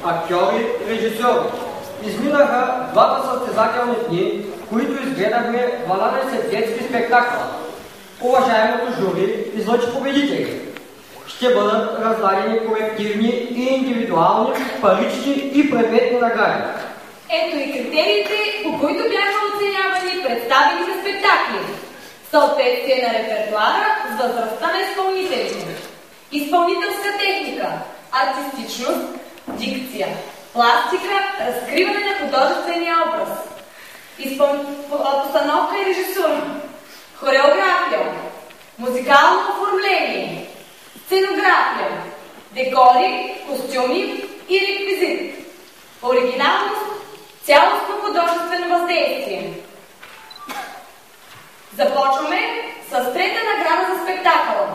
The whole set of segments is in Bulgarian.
актьори, режисьори. Изминаха двата състезателни дни, в които изгледахме 12 детски спектакъла. Уважаемото жури излъчи победители. Ще бъдат раздадени колективни и индивидуални, парични и предметни награди. Ето и критериите, по които бяха оценявани представените спектакли. Съответствие на репертуара с възрастта на изпълнителите. Изпълнителска техника, артистичност, дикция, пластика, разкриване на художествения образ. Постановка и режисура, хореография, музикално оформление, сценография, декори, костюми и реквизит. Оригиналност, цялостно художествено въздействие. Започваме с трета награда за спектакъла.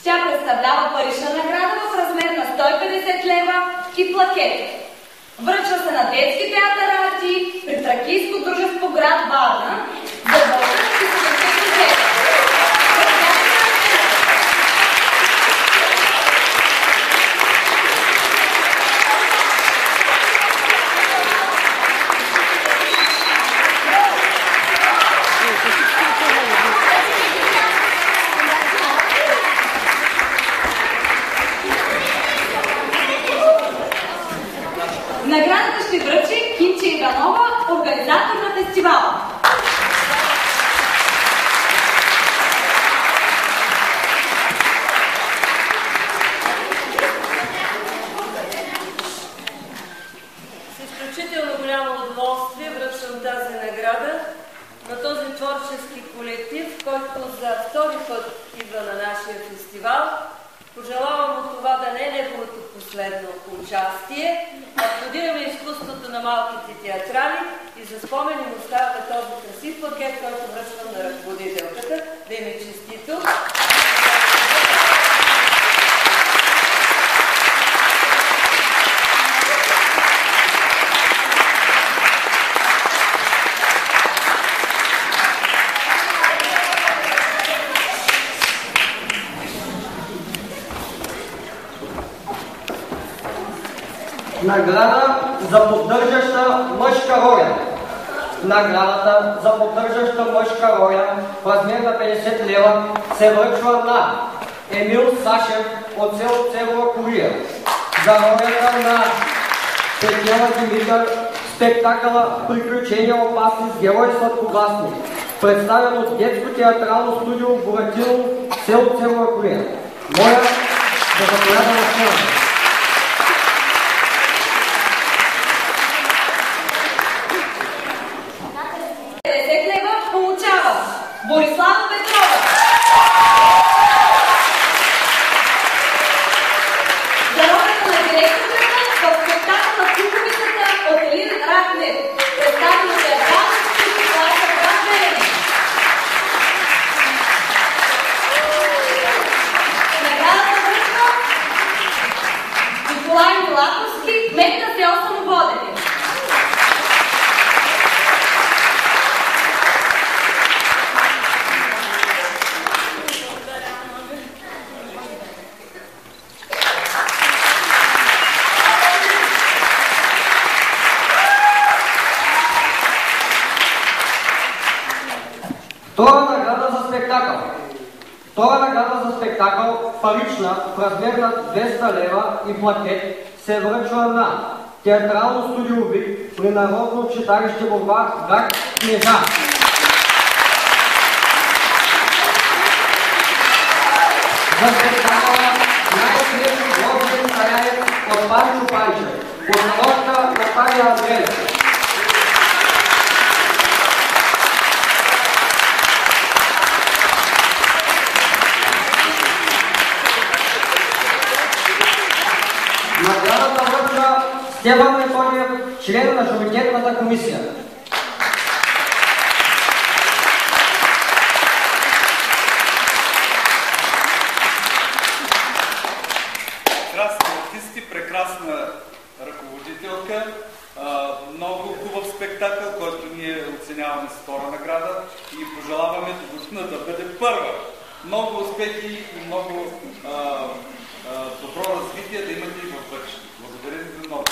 Тя представлява парична награда в размер на 150 лева и плакет. Връчва се на детски театър Арти при Тракийско дружество град Варна за възраст и 70 лева. Наградата ще връчи Кинче Иванова, организатор на фестивала. С изключително голямо удоволствие връчвам тази награда на този творчески колектив, който за втори път идва на нашия фестивал. Пожелавам му това да не е неговото последно участие. Аплодираме изкуството на малките театрали и за спомен им оставяме този красив пакет, който връчвам на ръководителката. Да им е честито! Награда за поддържаща мъжка роля. Наградата за поддържаща мъжка роля в размер на 50 лева се връчва на Емил Сашев от село Севера Кория за ролята на Петела Димитър в спектакъла Приключения опасни с герои сладкогласни, представен от детско театрално студио Буратино, село Севера Кория. Моля да заповяда на сцената. Борислава Петрова. За ролята на директорката в спектакъл на Куковицата от Елин Рахнев, представена от театрална студия класа град Белене. Наградата връчва Николай Милаковски, кмет на село Самоводене. Втора награда за спектакъл. Втора награда за спектакъл, парична, в размер на 200 лева и плакет, се връчва на театрално студио ВИК при Народно читалище Борба, град Кнежа. За спектакъла най-свежи грозен старяец от Панчо Панчев, постановка Наталия Андреева. Наградата връчва Стефан Методиев, член на журитетната комисия. Прекрасни артисти, прекрасна ръководителка, много хубав спектакъл, който ние оценяваме с втора награда и пожелаваме година да бъде първа. Много успехи и много добро развитие да имате и в бъдеще. Благодаря ви много.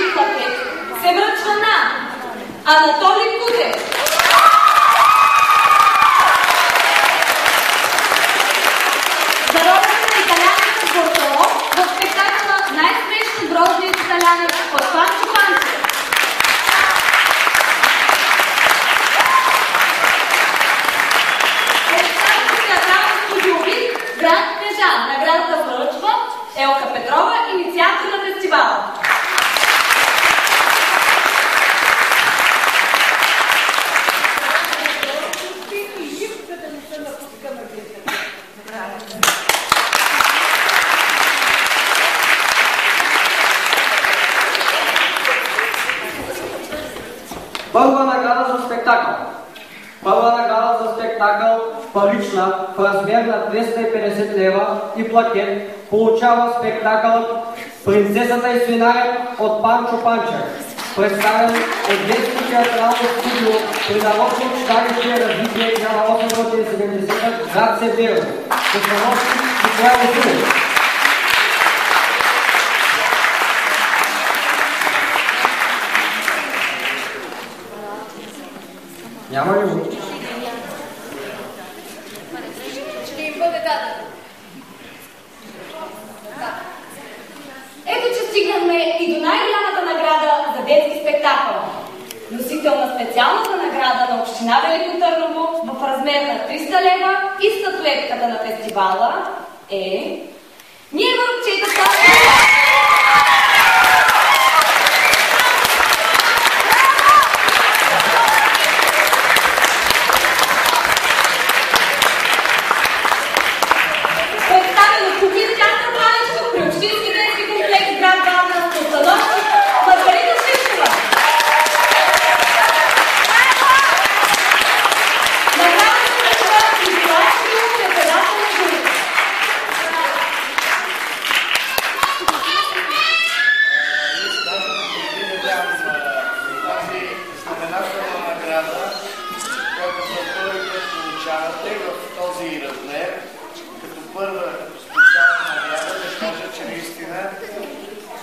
и плакет се връчва на Анатолий Кудрев. За ролята на италянеца Бортоло в спектакъла "Най-смешно грозният италянец" от Панчо Панчев. Град Кнежа. Наградата връчва Елка Петрова, инициатор на фестивала. Първа награда за спектакъл. Първа награда за спектакъл парична в размер на 250 лева и плакет получава спектакълът "Принцесата и свинарят" от Панчо Панчев, представен от детско театрално студио при Народно читалище "Развитие" 1870 град Север. Постановки Николай Василев. Няма ли го? Ще им бъде даден. Ето, че стигнахме и до най-голямата награда за детски спектакъл. Носител на специалната награда на община Велико Търново в размер на 300 лева и статуетката на фестивала е... Ние върчетата...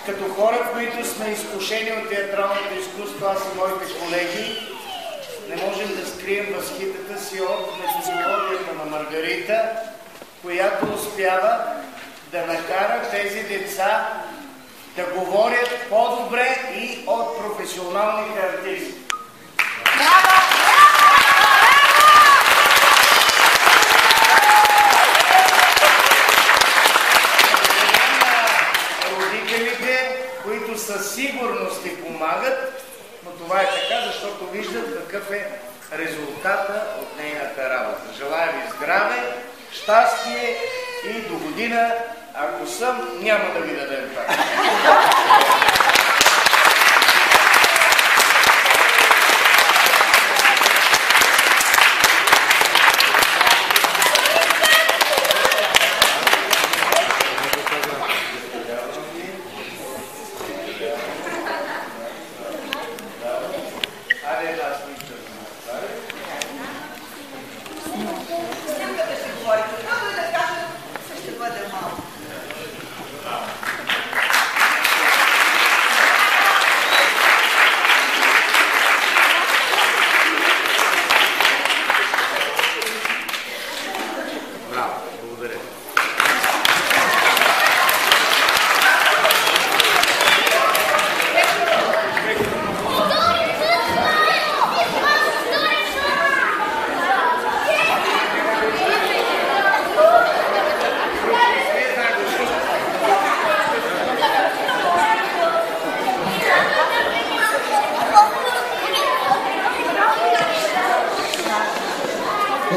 Като хора, които сме изкушени от театралното изкуство, аз и моите колеги, не можем да скрием възхитата си от методологията на Маргарита, която успява да накара тези деца да говорят по-добре и от професионалните артисти. Които със сигурност ти помагат, но това е така, защото виждат какъв е резултата от нейната работа. Желая ви здраве, щастие и до година, ако съм, няма да ви дадем това.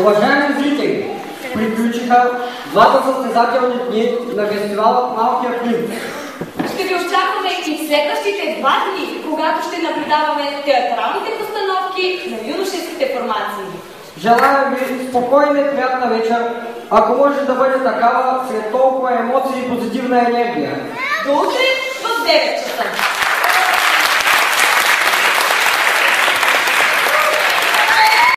Уважаеми зрители, приключиха двата състезателни дни на фестивалът "Малкия принц". Ще ви очакваме и в следващите 2 дни, когато ще наблюдаваме театралните постановки на юношеските формации. Желая ви спокойна и приятна вечер, ако може да бъде такава след толкова емоции и позитивна енергия. До утре в 9 часа.